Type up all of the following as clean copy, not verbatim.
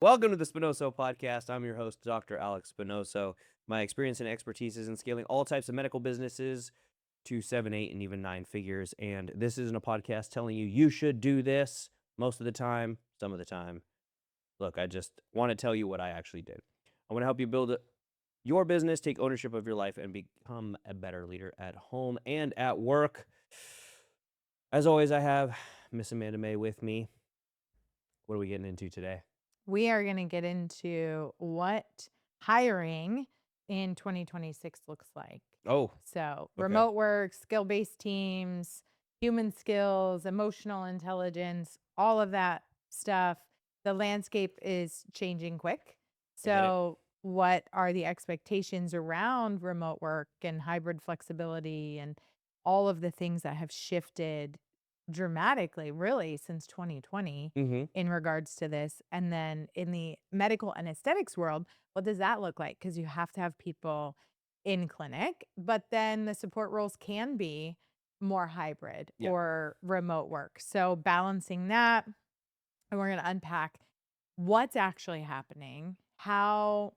Welcome to the Spinoso Podcast. I'm your host, Dr. Alex Spinoso. My experience and expertise is in scaling all types of medical businesses to 7, 8, and even 9 figures. And this isn't a podcast telling you should do this most of the time, some of the time. Look, I just want to tell you what I actually did. I want to help you build your business, take ownership of your life, and become a better leader at home and at work. As always, I have Miss Amanda May with me. What are we getting into today? We are going to get into what hiring in 2026 looks like. Oh, So, okay. remote work, skill-based teams, human skills, emotional intelligence, all of that stuff. The landscape is changing quick. I get it. So, what are the expectations around remote work and hybrid flexibility and all of the things that have shifted dramatically, really, since 2020 Mm-hmm. in regards to this? And then in the medical and aesthetics world, what does that look like? Because you have to have people in clinic, but then the support roles can be more hybrid Yeah. or remote work. So balancing that, and we're going to unpack what's actually happening, how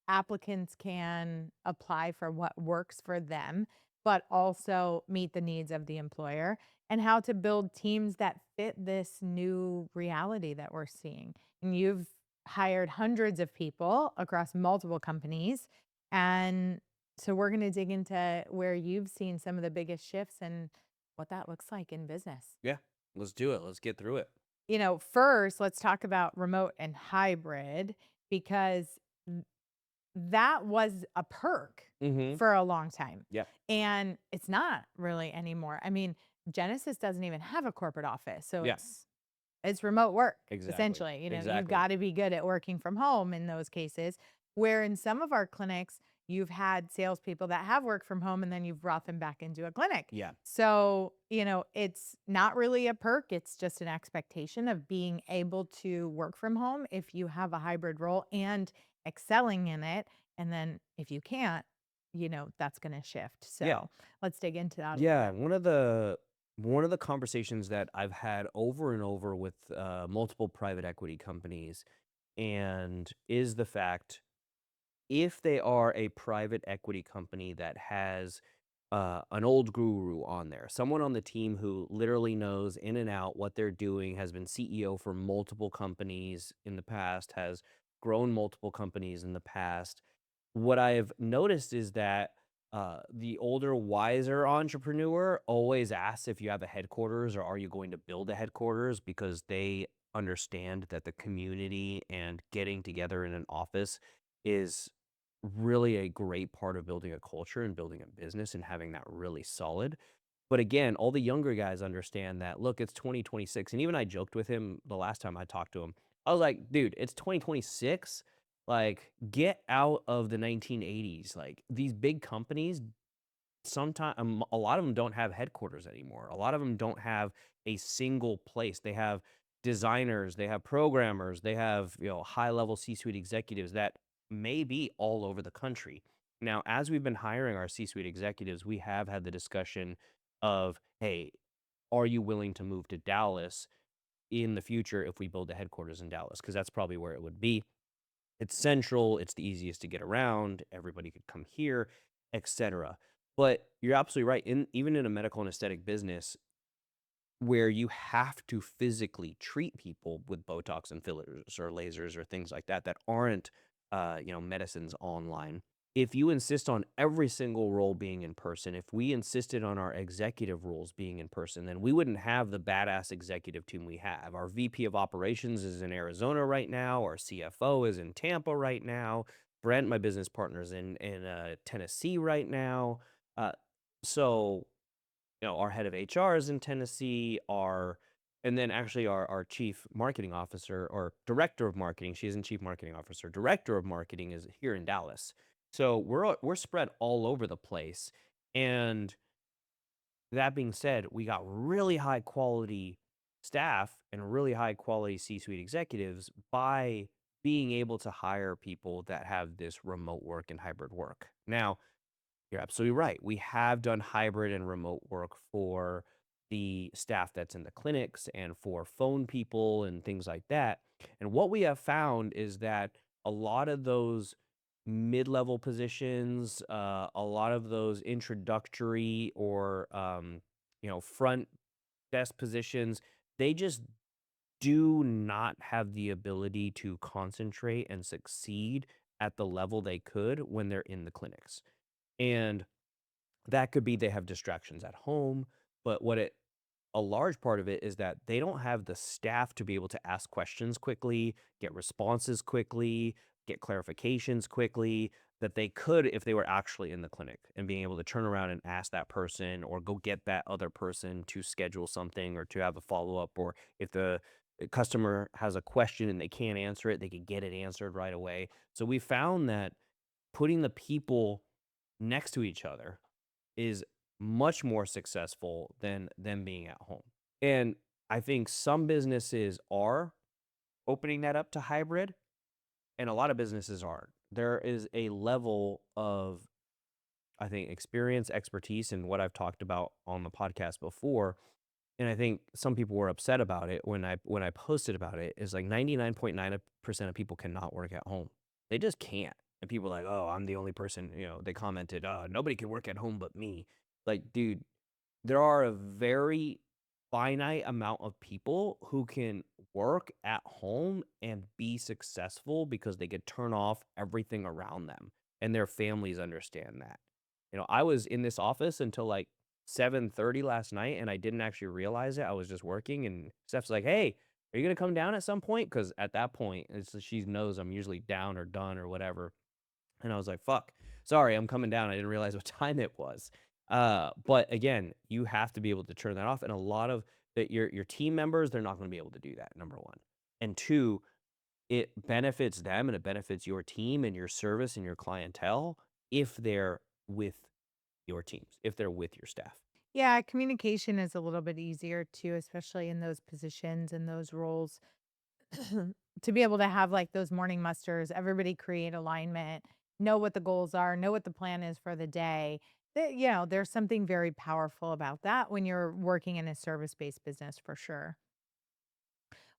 applicants can apply for what works for them, but also meet the needs of the employer, and how to build teams that fit this new reality that we're seeing. And you've hired hundreds of people across multiple companies. And so we're going to dig into where you've seen some of the biggest shifts and what that looks like in business. Yeah. Let's do it. Let's get through it. First, let's talk about remote and hybrid because that was a perk Mm-hmm. for a long time, Yeah. and it's not really anymore. I mean, Genesis doesn't even have a corporate office, so Yeah. it's remote work, Exactly. essentially. You've Exactly. gotta be good at working from home in those cases, where in some of our clinics, you've had salespeople that have worked from home, and then you've brought them back into a clinic. Yeah. So, it's not really a perk, it's just an expectation of being able to work from home if you have a hybrid role and excelling in it, and then if you can't, that's gonna shift. Yeah. So, let's dig into that a little Yeah. bit. One of the conversations that I've had over and over with multiple private equity companies and is the fact if they are a private equity company that has an old guru on there, someone on the team who literally knows in and out what they're doing, has been CEO for multiple companies in the past, has grown multiple companies in the past. What I've noticed is that the older, wiser entrepreneur always asks if you have a headquarters or are you going to build a headquarters because they understand that the community and getting together in an office is really a great part of building a culture and building a business and having that really solid. But again, all the younger guys understand that, look, it's 2026. And even I joked with him the last time I talked to him. I was like, dude, it's 2026. Like, get out of the 1980s. Like, these big companies, sometimes a lot of them don't have headquarters anymore. A lot of them don't have a single place. They have designers, they have programmers, they have, high level C-suite executives that may be all over the country. Now, as we've been hiring our C-suite executives, we have had the discussion of, hey, are you willing to move to Dallas in the future if we build a headquarters in Dallas? Because that's probably where it would be. It's central, it's the easiest to get around, everybody could come here, etcetera. But you're absolutely right. Even in a medical and aesthetic business where you have to physically treat people with Botox and fillers or lasers or things like that that aren't, medicines online. If you insist on every single role being in person, if we insisted on our executive roles being in person, then we wouldn't have the badass executive team we have. Our VP of operations is in Arizona right now. Our CFO is in Tampa right now. Brent, my business partner, is in Tennessee right now. Uh, so our head of HR is in Tennessee, and then actually our chief marketing officer or director of marketing, she isn't chief marketing officer, director of marketing is here in Dallas. So we're spread all over the place. And that being said, we got really high quality staff and really high quality C-suite executives by being able to hire people that have this remote work and hybrid work. Now, you're absolutely right. We have done hybrid and remote work for the staff that's in the clinics and for phone people and things like that. And what we have found is that a lot of those mid-level positions, a lot of those introductory or front desk positions, they just do not have the ability to concentrate and succeed at the level they could when they're in the clinics. And that could be they have distractions at home, but a large part of it is that they don't have the staff to be able to ask questions quickly, get responses quickly, get clarifications quickly that they could if they were actually in the clinic and being able to turn around and ask that person or go get that other person to schedule something or to have a follow-up, or if the customer has a question and they can't answer it, they could get it answered right away. So we found that putting the people next to each other is much more successful than them being at home. And I think some businesses are opening that up to hybrid, and a lot of businesses aren't. There is a level of, I think, experience, expertise, and what I've talked about on the podcast before. And I think some people were upset about it when I posted about it. Is like 99.9% of people cannot work at home. They just can't. And people are like, oh, I'm the only person, they commented, nobody can work at home but me. Like, dude, there are a very finite amount of people who can work at home and be successful because they could turn off everything around them, and their families understand that. I was in this office until like 7:30 last night, and I didn't actually realize it. I was just working, and Steph's like, "Hey, are you gonna come down at some point?" Because at that point, she knows I'm usually down or done or whatever. And I was like, "Fuck, sorry, I'm coming down. I didn't realize what time it was." But again, you have to be able to turn that off, and a lot of your team members, they're not gonna be able to do that, number 1. And 2, it benefits them and it benefits your team and your service and your clientele if they're with your teams, if they're with your staff. Yeah, communication is a little bit easier too, especially in those positions and those roles. To be able to have like those morning musters, everybody create alignment, know what the goals are, know what the plan is for the day. There's something very powerful about that when you're working in a service-based business for sure.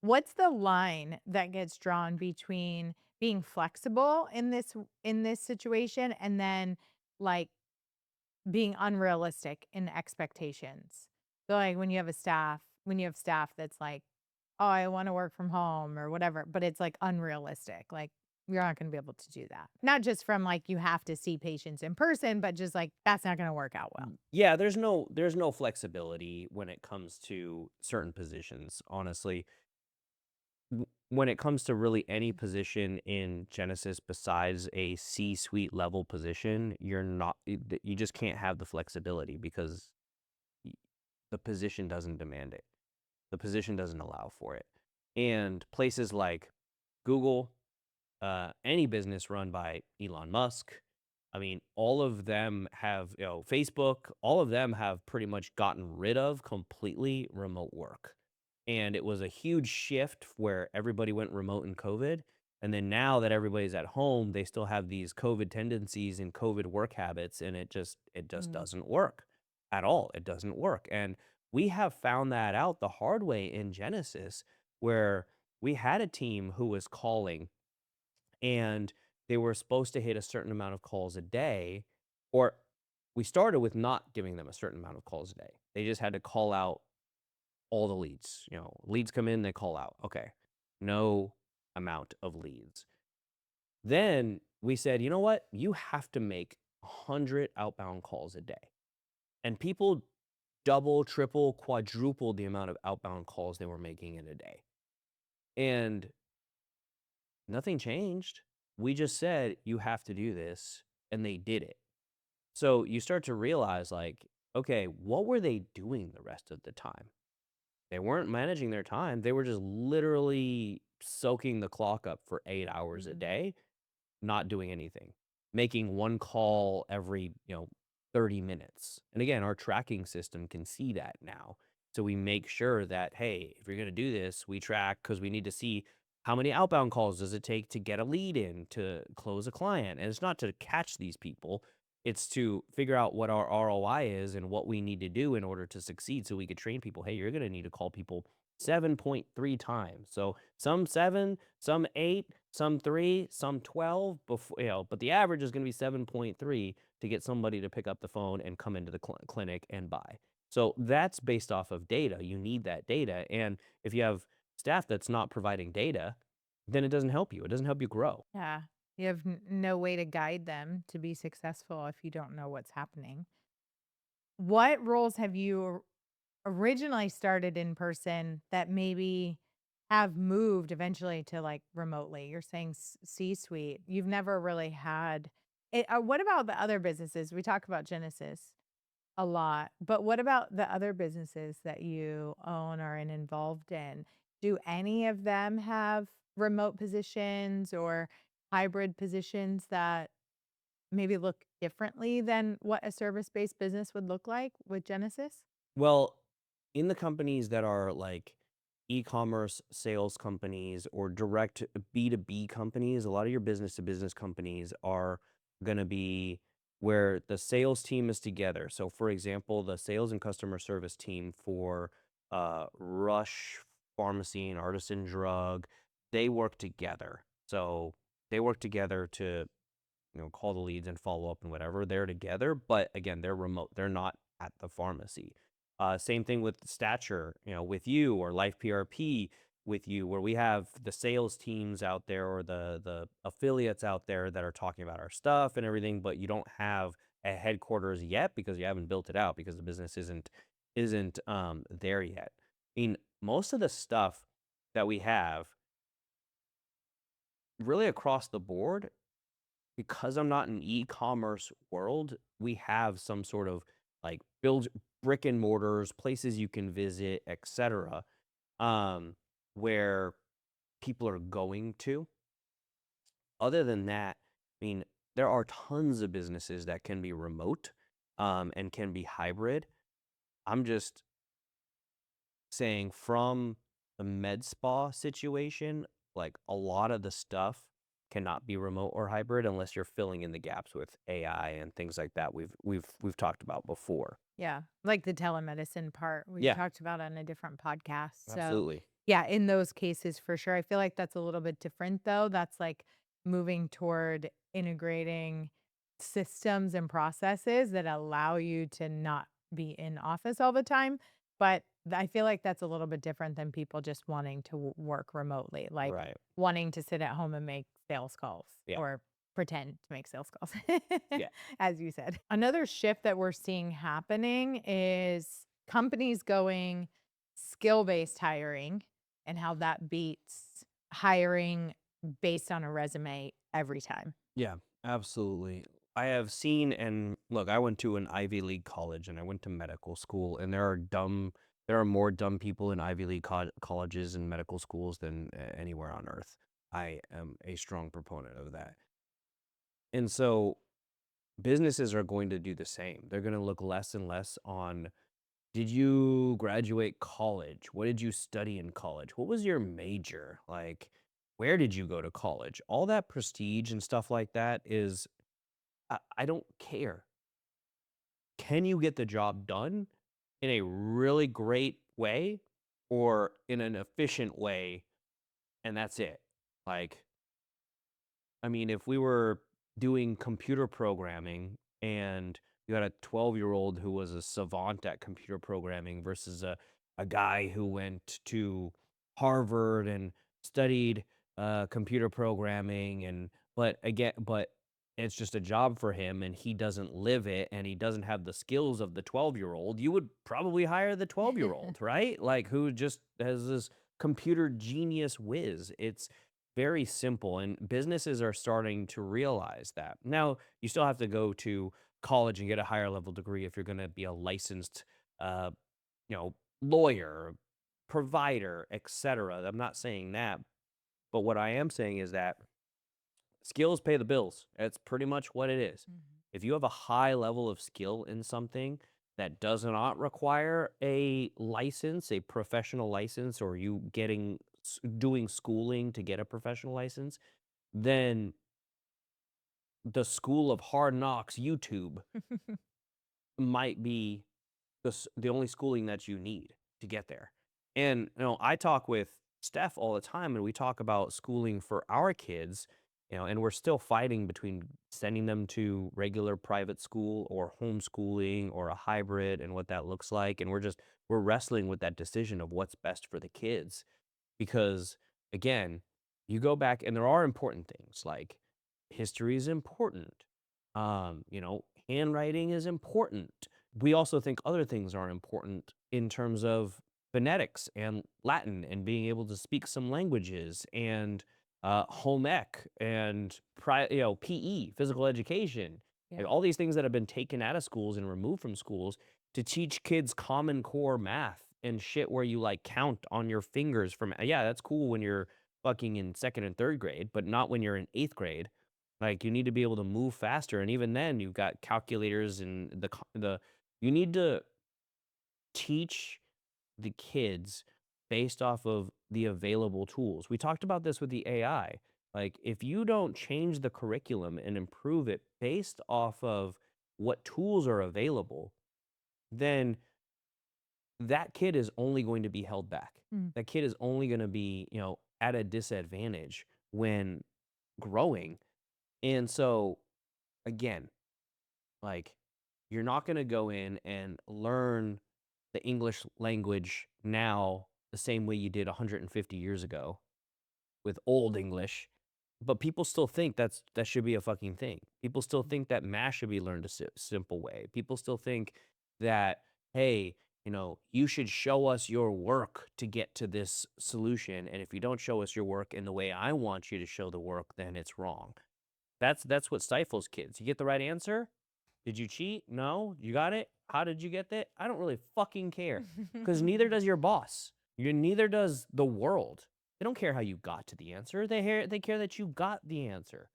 What's the line that gets drawn between being flexible in this situation and then like being unrealistic in expectations? So like when you have staff that's like, "Oh, I wanna work from home," or whatever, but it's, like, unrealistic, like, you're not gonna be able to do that. Not just from, like, you have to see patients in person, but just, like, that's not gonna work out well. Yeah, there's no flexibility when it comes to certain positions, honestly. When it comes to really any position in Genesis besides a C-suite level position, you just can't have the flexibility because y the position doesn't demand it. The position doesn't allow for it. And places like Google, any business run by Elon Musk, I mean, all of them have, Facebook, all of them have pretty much gotten rid of completely remote work. And it was a huge shift where everybody went remote in COVID. And then now that everybody's at home, they still have these COVID tendencies and COVID work habits, and it just Mm. doesn't work at all. It doesn't work. And we have found that out the hard way in Genesis, where we had a team who was calling and they were supposed to hit a certain amount of calls a day, or we started with not giving them a certain amount of calls a day. They just had to call out all the leads. Leads come in, they call out. Okay. No amount of leads. Then we said, you know what? You have to make 100 outbound calls a day. And people double, triple, quadruple the amount of outbound calls they were making in a day. And nothing changed. We just said, you have to do this. And they did it. So you start to realize, like, okay, what were they doing the rest of the time? They weren't managing their time. They were just literally soaking the clock up for 8 hours a Mm. day, not doing anything, making one call every, 30 minutes. And again, our tracking system can see that now. So we make sure that, hey, if you're going to do this, we track because we need to see how many outbound calls does it take to get a lead in to close a client. And it's not to catch these people, it's to figure out what our ROI is and what we need to do in order to succeed so we could train people. Hey, you're going to need to call people 7.3 times. So some 7, some 8, some 3, some 12 before, but the average is going to be 7.3 to get somebody to pick up the phone and come into the clinic and buy. So that's based off of data. You need that data. And if you have staff that's not providing data, then it doesn't help you. It doesn't help you grow. Yeah. You have no way to guide them to be successful if you don't know what's happening. What roles have you originally started in person that maybe have moved eventually to like remotely? You're saying C-suite. You've never really had it. What about the other businesses? We talk about Genesis a lot, but what about the other businesses that you own or are involved in? Do any of them have remote positions or hybrid positions that maybe look differently than what a service-based business would look like with Genesis? Well, in the companies that are like e-commerce sales companies or direct B2B companies, a lot of your business to business companies are going to be where the sales team is together. So, for example, the sales and customer service team for Rush Pharmacy and Artisan Drug, they work together. So, they work together to call the leads and follow up and whatever. They're together, but again, they're remote. They're not at the pharmacy. Same thing with Stature, with you or Life PRP with you, where we have the sales teams out there or the affiliates out there that are talking about our stuff and everything, but you don't have a headquarters yet because you haven't built it out because the business isn't there yet. I mean, most of the stuff that we have really across the board because I'm not in e-commerce world, we have some sort of like build brick and mortars, places you can visit, etc. Where people are going to. Other than that, I mean, there are tons of businesses that can be remote, and can be hybrid. I'm just saying from the med spa situation, like a lot of the stuff cannot be remote or hybrid unless you're filling in the gaps with AI and things like that we've talked about before. Yeah, like the telemedicine part we've Yeah, talked about on a different podcast. So, absolutely. yeah, in those cases for sure. I feel like that's a little bit different though. That's like moving toward integrating systems and processes that allow you to not be in office all the time. But I feel like that's a little bit different than people just wanting to work remotely, like Right. wanting to sit at home and make sales calls Yeah. or pretend to make sales calls, Yeah. as you said. Another shift that we're seeing happening is companies going skill-based hiring and how that beats hiring based on a resume every time. Yeah, absolutely. I have seen and look, I went to an Ivy League college and I went to medical school and there are more dumb people in Ivy League colleges and medical schools than anywhere on earth. I am a strong proponent of that. And so businesses are going to do the same. They're going to look less and less on, did you graduate college? What did you study in college? What was your major? Like, where did you go to college? All that prestige and stuff like that is, I don't care. Can you get the job done in a really great way or in an efficient way? And that's it. Like, I mean, if we were doing computer programming and you had a 12-year-old who was a savant at computer programming versus a guy who went to Harvard and studied computer programming but it's just a job for him and he doesn't live it and he doesn't have the skills of the 12-year-old, you would probably hire the 12-year-old, right? Like who just has this computer genius whiz. It's very simple, and businesses are starting to realize that. Now, you still have to go to college and get a higher level degree if you're gonna be a licensed, uh, lawyer, provider, etcetera. I'm not saying that, but what I am saying is that skills pay the bills. That's pretty much what it is. Mhm. If you have a high level of skill in something that does not require a license, a professional license, or you doing schooling to get a professional license, then the school of hard knocks YouTube might be the only schooling that you need to get there. And, I talk with Steph all the time, and we talk about schooling for our kids, and we're still fighting between sending them to regular private school or homeschooling or a hybrid and what that looks like. And we're wrestling with that decision of what's best for the kids. Because again, you go back and there are important things like history is important. Handwriting is important. We also think other things are important in terms of phonetics and Latin and being able to speak some languages and home ec and PE, physical education, like Yeah. all these things that have been taken out of schools and removed from schools to teach kids common core math and shit where you like count on your fingers from yeah, that's cool when you're fucking in 2nd and 3rd grade, but not when you're in 8th grade. Like you need to be able to move faster and even then you've got calculators and the you need to teach the kids based off of the available tools. We talked about this with the AI. Like if you don't change the curriculum and improve it based off of what tools are available, then that kid is only going to be held back. Mm. That kid is only gonna be, at a disadvantage when growing. And so, again, like, you're not gonna go in and learn the English language now the same way you did 150 years ago with Old English, but people still think that should be a fucking thing. People still think that math should be learned a simple way. People still think that, hey, you should show us your work to get to this solution. And if you don't show us your work in the way I want you to show the work, then it's wrong. That's what stifles kids. You get the right answer? Did you cheat? No. You got it? How did you get it? I don't really fucking care. Because neither does your boss. Neither does the world. They don't care how you got to the answer. They care that you got the answer.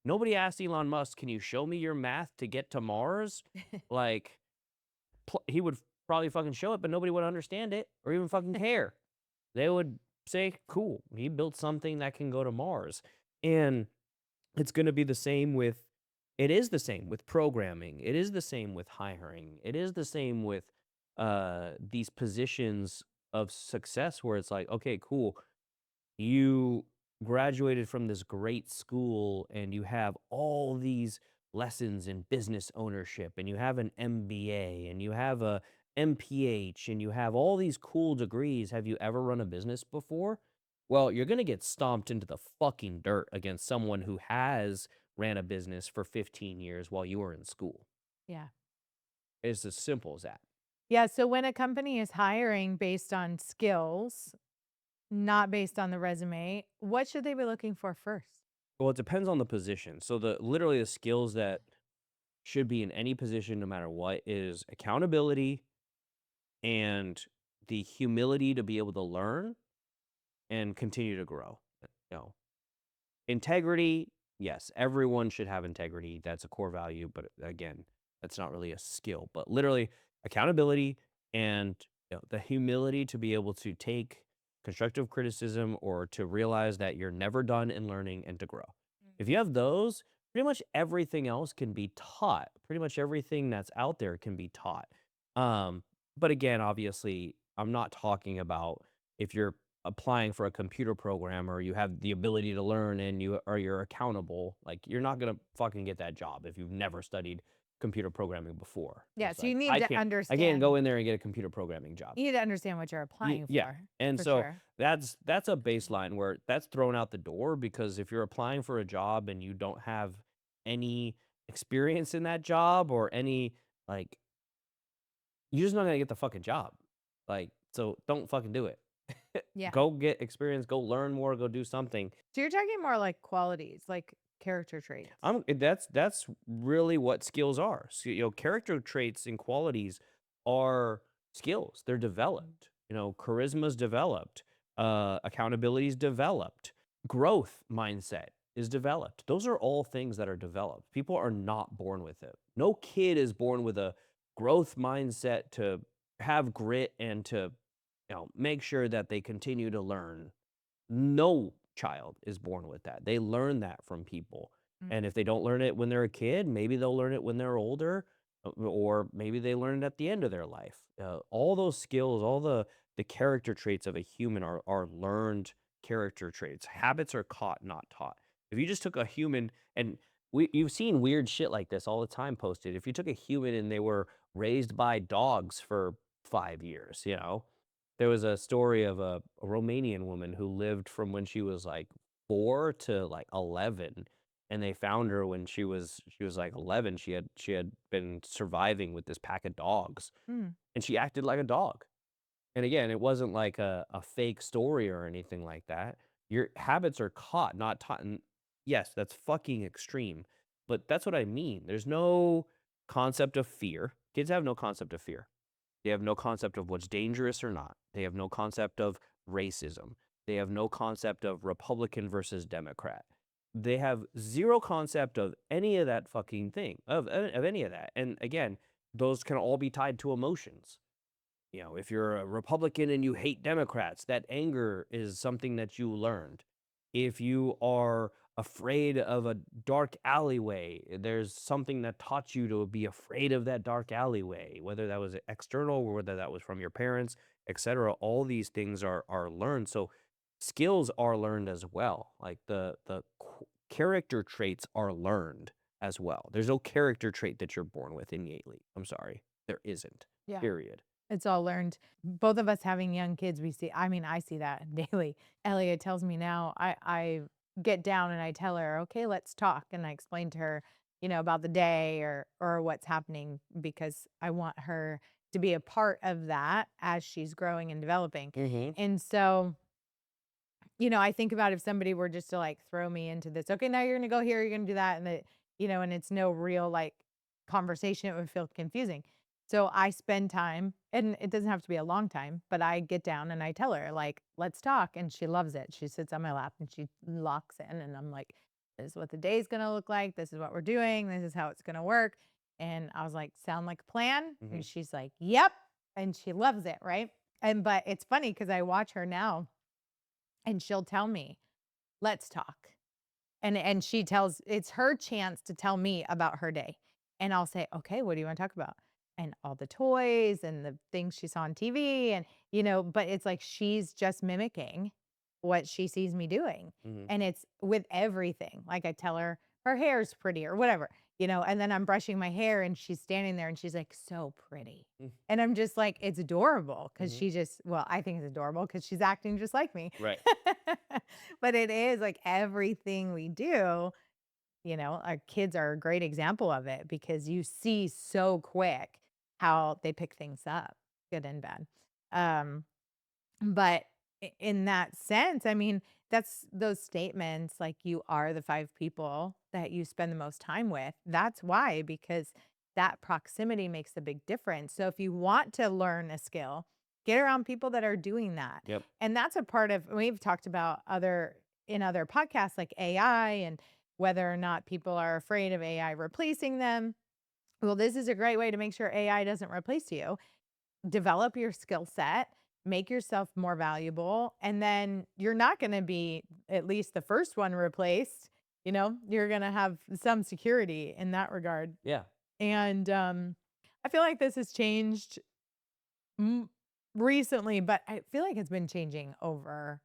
Nobody asked Elon Musk, "Can you show me your math to get to Mars?" Like, he would probably fucking show it, but nobody would understand it or even fucking care. They would say, "Cool, he built something that can go to Mars." And it's gonna be the same with it is the same with programming. It is the same with hiring. It is the same with, these positions of success where it's like, "Okay, cool. You graduated from this great school and you have all these lessons in business ownership and you have an MBA and you have a MPH and you have all these cool degrees. Have you ever run a business before?" Well, you're going to get stomped into the fucking dirt against someone who has ran a business for 15 years while you were in school. Yeah. It's as simple as that. Yeah, so when a company is hiring based on skills, not based on the resume, what should they be looking for first? Well, it depends on the position. So the skills that should be in any position no matter what is accountability and the humility to be able to learn and continue to grow. You know, Integrity, yes, everyone should have integrity. That's a core value, but again, that's not really a skill. But literally, accountability and the humility to be able to take constructive criticism or to realize that you're never done in learning and to grow. If you have those, pretty much everything else can be taught. Pretty much everything that's out there can be taught. Um, but again, obviously, I'm not talking about if you're applying for a computer program or you have the ability to learn and you're accountable, like you're not gonna fucking get that job if you've never studied computer programming before. Yeah, It's so you like need to I can't understand go in there and get a computer programming job. you need to understand what you're applying Yeah. for, And for so sure. that's a baseline where that's thrown out the door because if you're applying for a job and you don't have any experience in that job or any like you're just not gonna get the fucking job. Like, so don't fucking do it. Yeah. Go get experience, go learn more, go do something. So you're talking more like qualities, like character traits. That's really what skills are. So, character traits and qualities are skills. They're Mm. developed. Charisma's developed. Accountability is developed. Growth mindset is developed. Those are all things that are developed. People are not born with it. No kid is born with a growth mindset to have grit and to make sure that they continue to learn. No child is born with that. They learn that from people. Mm. And if they don't learn it when they're a kid, maybe they'll learn it when they're older, or maybe they learn it at the end of their life. All those skills, all the the character traits of a human are learned character traits. Habits are caught, not taught. If you just took a human and you've seen weird shit like this all the time posted. If you took a human and they were raised by dogs for 5 years, you know? There was a story of a Romanian woman who lived from when she was, like, 4 to, like, 11, and they found her when she was, like, 11. She had been surviving with this pack of dogs, Mm. and she acted like a dog. And again, it wasn't like a fake story or anything like that. Your habits are caught, not taught. And yes, that's fucking extreme. But that's what I mean. There's no concept of fear. Kids have no concept of fear. They have no concept of what's dangerous or not. They have no concept of racism. They have no concept of Republican versus Democrat. They have zero concept of any of that fucking thing, of any of that. And again, those can all be tied to emotions. You know, if you're a Republican and you hate Democrats, that anger is something that you learned. If you are afraid of a dark alleyway, there's something that taught you to be afraid of that dark alleyway, whether that was external or whether that was from your parents, etc. All these things are learned. So skills are learned as well. Like character traits are learned as well. There's no character trait that you're born with innately. I'm sorry. There isn't. Yeah. Period. It's all learned. Both of us having young kids, we see I mean, I see that daily. Elliot tells me now, I get down and I tell her, "Okay, let's talk." And I explain to her, about the day or what's happening because I want her to be a part of that as she's growing and developing. Mhm. And so, I think about if somebody were just to like throw me into this, okay, now you're gonna go here, you're gonna do that, and and it's no real like conversation, it would feel confusing. So I spend time, and it doesn't have to be a long time, but I get down and I tell her, like, let's talk. And she loves it. She sits on my lap and she locks in, and I'm like, this is what the day's gonna look like, this is what we're doing, this is how it's gonna work. And I was like, sound like a plan? And Mhm. she's like, yep. And she loves it, right? And but it's funny because I watch her now and she'll tell me, "Let's talk." And she tells it's her chance to tell me about her day. And I'll say, "Okay, what do you wanna talk about?" And all the toys and the things she saw on TV and, but it's like she's just mimicking what she sees me doing. Mhm. And it's with everything. Like I tell her her hair's pretty or whatever, and then I'm brushing my hair and she's standing there and she's like, "So pretty." Mm. And I'm just like, it's adorable because Mhm. she just well, I think it's adorable because she's acting just like me. Right. But it is like everything we do, our kids are a great example of it because you see so quick how they pick things up, good and bad. Um, but in that sense, I mean, that's those statements like you are the 5 people that you spend the most time with. That's why, because that proximity makes a big difference. So if you want to learn a skill, get around people that are doing that. Yep. And that's a part of we've talked about other podcasts like AI and whether or not people are afraid of AI replacing them. Well, this is a great way to make sure AI doesn't replace you. Develop your skill set, make yourself more valuable, and then you're not gonna be at least the first one replaced, you're gonna have some security in that regard. Yeah. And, I feel like this has changed m recently, but I feel like it's been changing over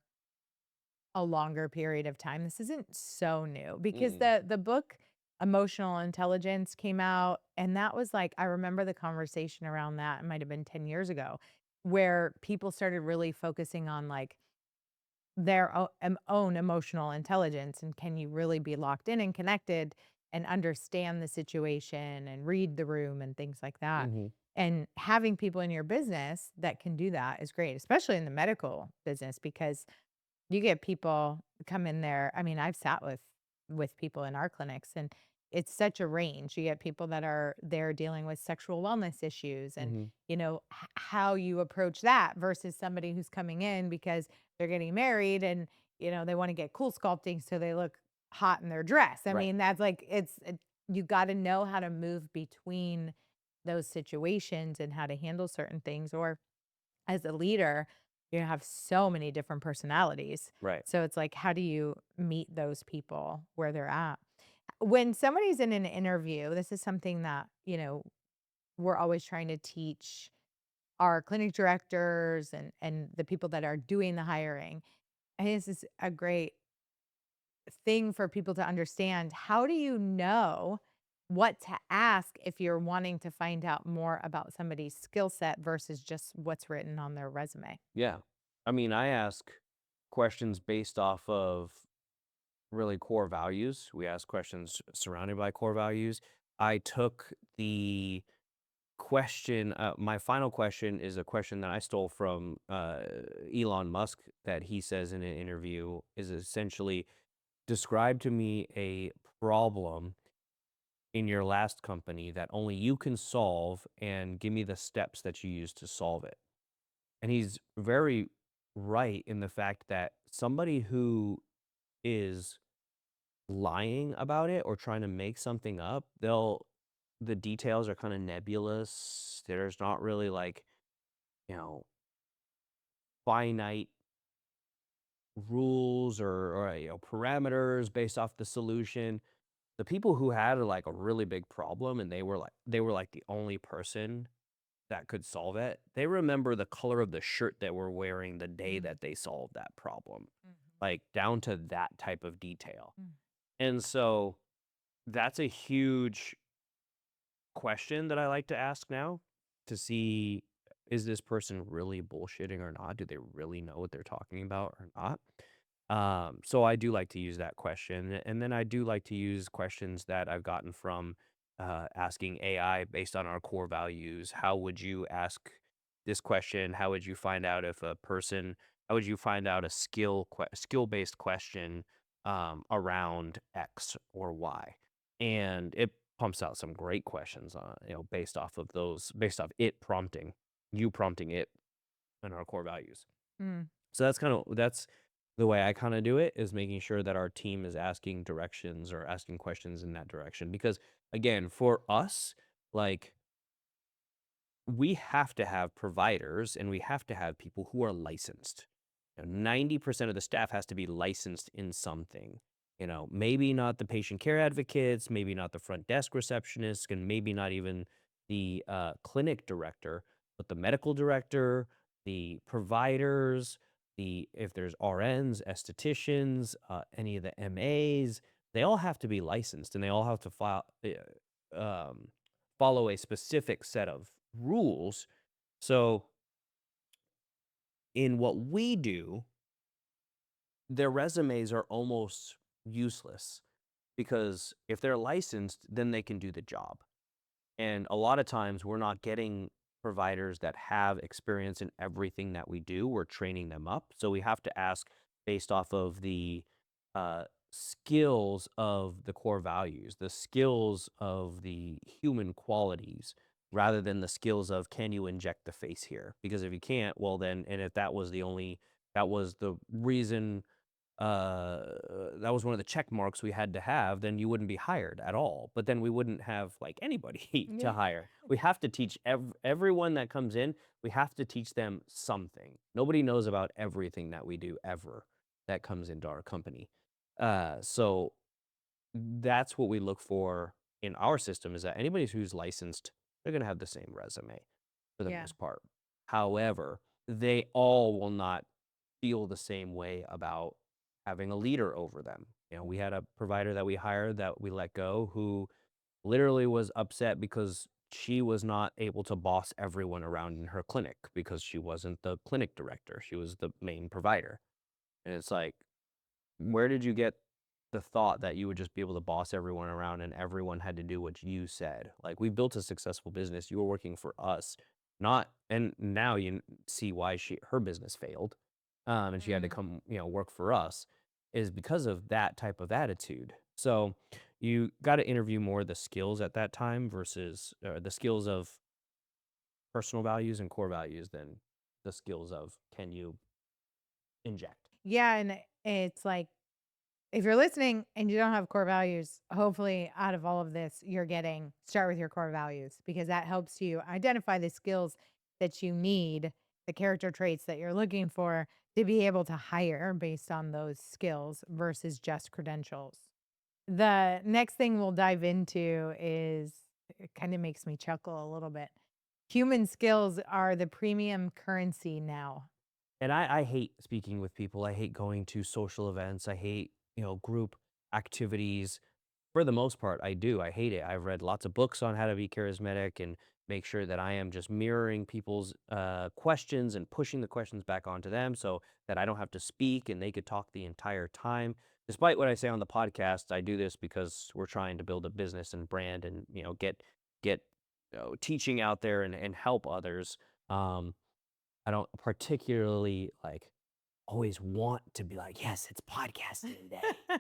a longer period of time. This isn't so new because Mm. the book Emotional Intelligence came out, and that was like I remember the conversation around that, it might have been 10 years ago, where people started really focusing on like their own emotional intelligence and can you really be locked in and connected and understand the situation and read the room and things like that. Mhm. And having people in your business that can do that is great, especially in the medical business because you get people come in there. I mean, I've sat with people in our clinics and it's such a range. You get people that are there dealing with sexual wellness issues and, Mhm. how you approach that versus somebody who's coming in because they're getting married and, they want to get cool sculpting so they look hot in their dress. I Right. mean, that's like you got to know how to move between those situations and how to handle certain things or as a leader, you have so many different personalities. Right. So it's like, how do you meet those people where they're at? When somebody's in an interview, this is something that, we're always trying to teach our clinic directors and the people that are doing the hiring. I think this is a great thing for people to understand. How do you know what to ask if you're wanting to find out more about somebody's skill set versus just what's written on their resume? Yeah. I mean, I ask questions based off of really core values. We ask questions surrounded by core values. I took the question, my final question is a question that I stole from Elon Musk that he says in an interview is essentially describe to me a problem in your last company that only you can solve and give me the steps that you use to solve it. And he's very right in the fact that somebody who is lying about it or trying to make something up, the details are kind of nebulous. There's not really like, you know, finite rules or parameters based off the solution. The people who had like a really big problem and they were like the only person that could solve it. They remember the color of the shirt that we're wearing the day Mm, that they solved that problem, mhm, like down to that type of detail. mm. And so that's a huge question that I like to ask now to see, is this person really bullshitting or not? Do they really know what they're talking about or not? So I do like to use that question, and then I do like to use questions that I've gotten from asking AI based on our core values. How would you ask this question? How would you find out if a person? How would you find out a skill based question around X or Y? And it pumps out some great questions on based off of those, based off it prompting you prompting it and our core values. Mm, So that's the way I kinda do it, is making sure that our team is asking directions or asking questions in that direction, because, again, for us, like, we have to have providers and we have to have people who are licensed. 90% of the staff has to be licensed in something. Maybe not the patient care advocates, maybe not the front desk receptionists, and maybe not even the clinic director, but the medical director, the providers, the if there's RNs, estheticians, any of the MAs, they all have to be licensed and they all have to follow a specific set of rules. So in what we do, their resumes are almost useless because if they're licensed, then they can do the job. And a lot of times we're not getting providers that have experience in everything that we do. We're training them up. So we have to ask based off of the skills of the core values, the skills of the human qualities, rather than the skills of can you inject the face here? Because if you can't, well, then, and if that was the reason that was one of the check marks we had to have, then you wouldn't be hired at all. But then we wouldn't have like anybody to yeah. hire. We have to teach everyone that comes in, we have to teach them something. Nobody knows about everything that we do ever that comes into our company. So that's what we look for in our system, is that anybody who's licensed, they're going to have the same resume for the Yeah. most part. However, they all will not feel the same way about having a leader over them. We had a provider that we hired that we let go who literally was upset because she was not able to boss everyone around in her clinic because she wasn't the clinic director. She was the main provider. And it's like, where did you get the thought that you would just be able to boss everyone around and everyone had to do what you said? Like, we built a successful business. You were working for us, not, and now see why her business failed. And she had to Mm. come, work for us, is because of that type of attitude. So you got to interview more the skills at that time versus the skills of personal values and core values than the skills of can you inject. Yeah, and it's like, if you're listening and you don't have core values, hopefully out of all of this, you're getting start with your core values because that helps you identify the skills that you need, the character traits that you're looking for to be able to hire based on those skills versus just credentials. The next thing we'll dive into is, it kind of makes me chuckle a little bit. Human skills are the premium currency now. And I hate speaking with people. I hate going to social events. I hate, group activities. For the most part, I do. I hate it. I've read lots of books on how to be charismatic and make sure that I am just mirroring people's questions and pushing the questions back onto them so that I don't have to speak and they could talk the entire time. Despite what I say on the podcast, I do this because we're trying to build a business and brand and, get teaching out there and help others. Um, I don't particularly like always want to be like, yes, it's podcasting day.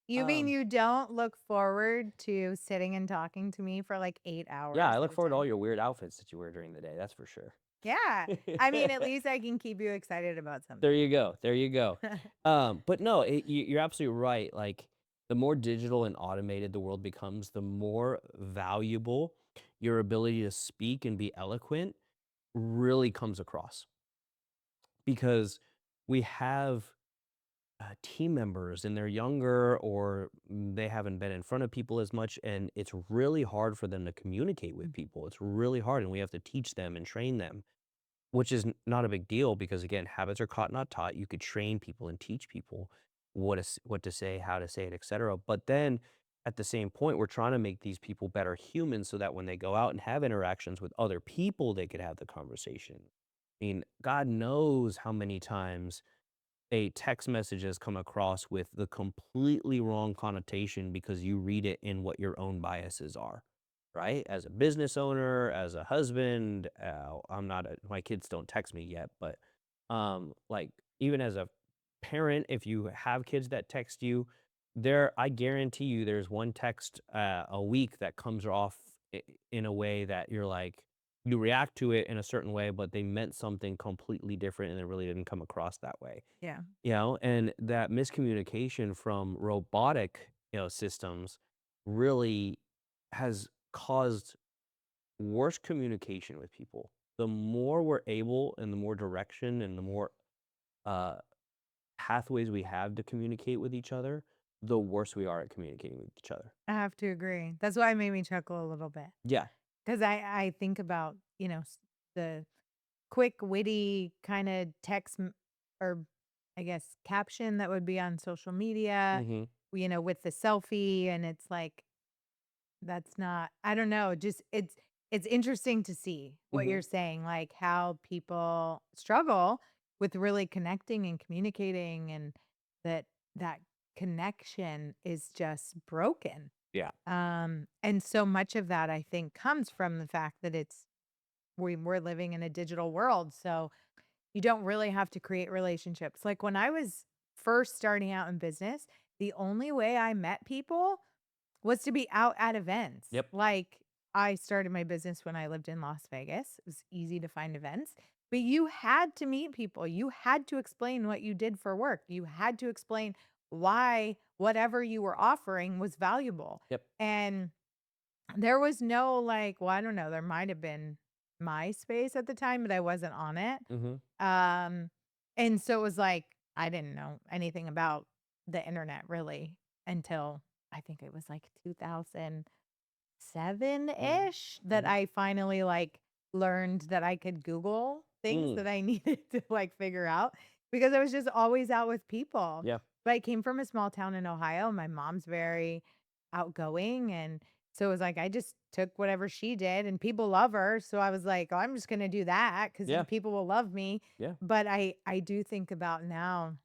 You mean Um, you don't look forward to sitting and talking to me for, like, 8 Yeah, hours I at look a forward to all time? your weird outfits that you wear during the day, that's for sure. Yeah. I mean, at least I can keep you excited about There something. you go, there you go. But no, you're absolutely right, like, the more digital and automated the world becomes, the more valuable your ability to speak and be eloquent really comes across, because we have team members and they're younger or they haven't been in front of people as much and it's really hard for them to communicate with people. It's really hard and we have to teach them and train them, which is not a big deal because again, habits are caught not taught. You could train people and teach people what to say, how to say it, etc. But then at the same point, we're trying to make these people better humans so that when they go out and have interactions with other people, they could have the conversation. I mean, God knows how many times a text message has come across with the completely wrong connotation because you read it in what your own biases are, right? As a business owner, as a husband, I'm not my kids don't text me yet, but like even as a parent, if you have kids that text you, I guarantee you there's one text a week that comes off in a way that you're like you react to it in a certain way, but they meant something completely different and it really didn't come across that way. Yeah. And that miscommunication from robotic, systems really has caused worse communication with people. The more we're able and the more direction and the more uh, pathways we have to communicate with each other, the worse we are at communicating with each other. I have to agree. That's why it made me chuckle a little bit Yeah. 'cause I think about, the quick, witty kinda text or I guess caption that would be on social media, Hmm. with the selfie, and it's like, that's not I don't know, just it's interesting to see what Hmm. you're saying, like, how people struggle with really connecting and communicating and that connection is just broken. Yeah. And so much of that I think comes from the fact that we're living in a digital world. So you don't really have to create relationships. Like when I was first starting out in business, the only way I met people was to be out at events. Yep. Like I started my business when I lived in Las Vegas. It was easy to find events, but you had to meet people. You had to explain what you did for work. You had to explain why whatever you were offering was valuable. Yep. And there was no like, well, I don't know, there might have been MySpace at the time, but I wasn't on it. Hmm. Um, and so it was like, I didn't know anything about the internet really until I think it was like 2007 Hmm. ish that Hmm. I finally like learned that I could Google things Mm. that I needed to like figure out because I was just always out with people. Yeah. But I came from a small town in Ohio. My mom's very outgoing. And so it was like, I just took whatever she did and people love her. So I was like, oh, I'm just going to do that because Yeah. people will love me. Yeah. But I do think about now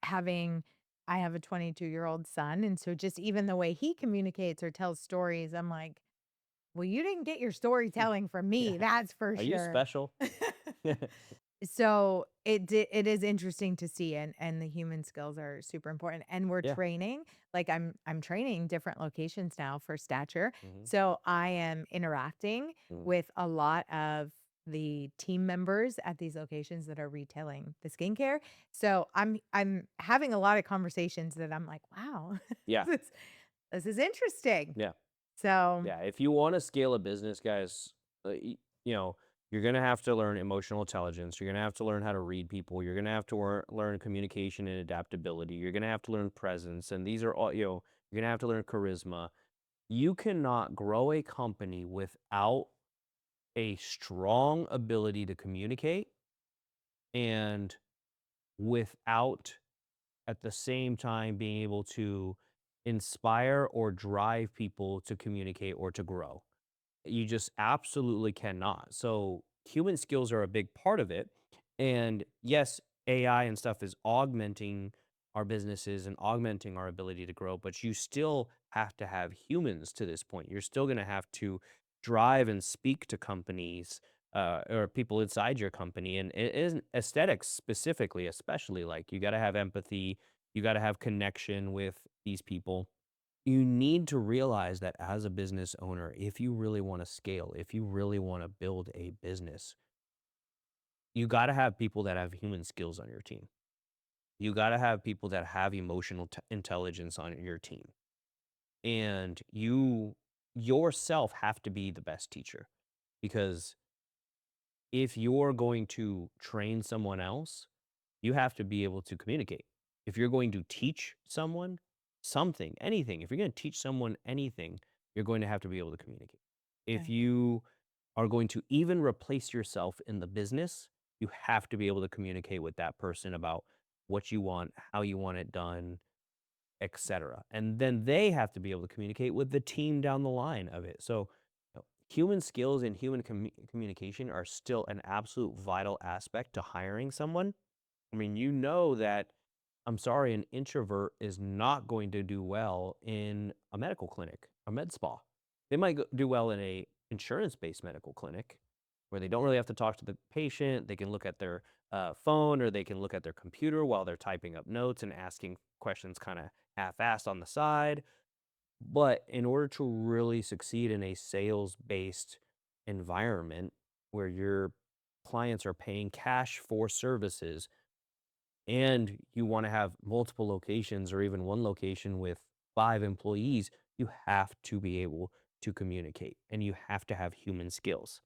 having I have a 22-year-old son. And so just even the way he communicates or tells stories, I'm like, well, you didn't get your storytelling from me. Yeah. That's for Are you sure. special? So it is interesting to see and the human skills are super important and we're Yeah. training like I'm training different locations now for stature. Hmm. So I am interacting Hmm. with a lot of the team members at these locations that are retailing the skincare. So I'm having a lot of conversations that I'm like, wow, Yeah. this is this is interesting. Yeah. So Yeah, if you wanna scale a business, guys, you know, you're gonna have to learn emotional intelligence, you're gonna have to learn how to read people, you're gonna have to learn communication and adaptability, you're gonna have to learn presence, and these are all you're gonna have to learn charisma. You cannot grow a company without a strong ability to communicate and without at the same time being able to inspire or drive people to communicate or to grow. You just absolutely cannot. So human skills are a big part of it. And yes, AI and stuff is augmenting our businesses and augmenting our ability to grow, but you still have to have humans to this point. You're still going to have to drive and speak to companies or people inside your company. And it isn't aesthetics specifically, especially like you got to have empathy, you got to have connection with these people. You need to realize that as a business owner, if you really wanna scale, if you really wanna build a business, you gotta have people that have human skills on your team. You gotta have people that have emotional intelligence on your team. And you yourself have to be the best teacher because if you're going to train someone else, you have to be able to communicate. If you're going to teach someone something, anything, if you're going to teach someone anything, you're going to have to be able to communicate. If Right. you are going to even replace yourself in the business, you have to be able to communicate with that person about what you want, how you want it done, etc. And then they have to be able to communicate with the team down the line of it. So, human skills and human communication are still an absolute vital aspect to hiring someone. I mean, you know that, I'm sorry, an introvert is not going to do well in a medical clinic, a med spa. They might do well in a insurance-based medical clinic where they don't really have to talk to the patient. They can look at their phone or they can look at their computer while they're typing up notes and asking questions kind of half-assed on the side. But in order to really succeed in a sales-based environment where your clients are paying cash for services and you want to have multiple locations or even one location with 5 employees, you have to be able to communicate and you have to have human skills.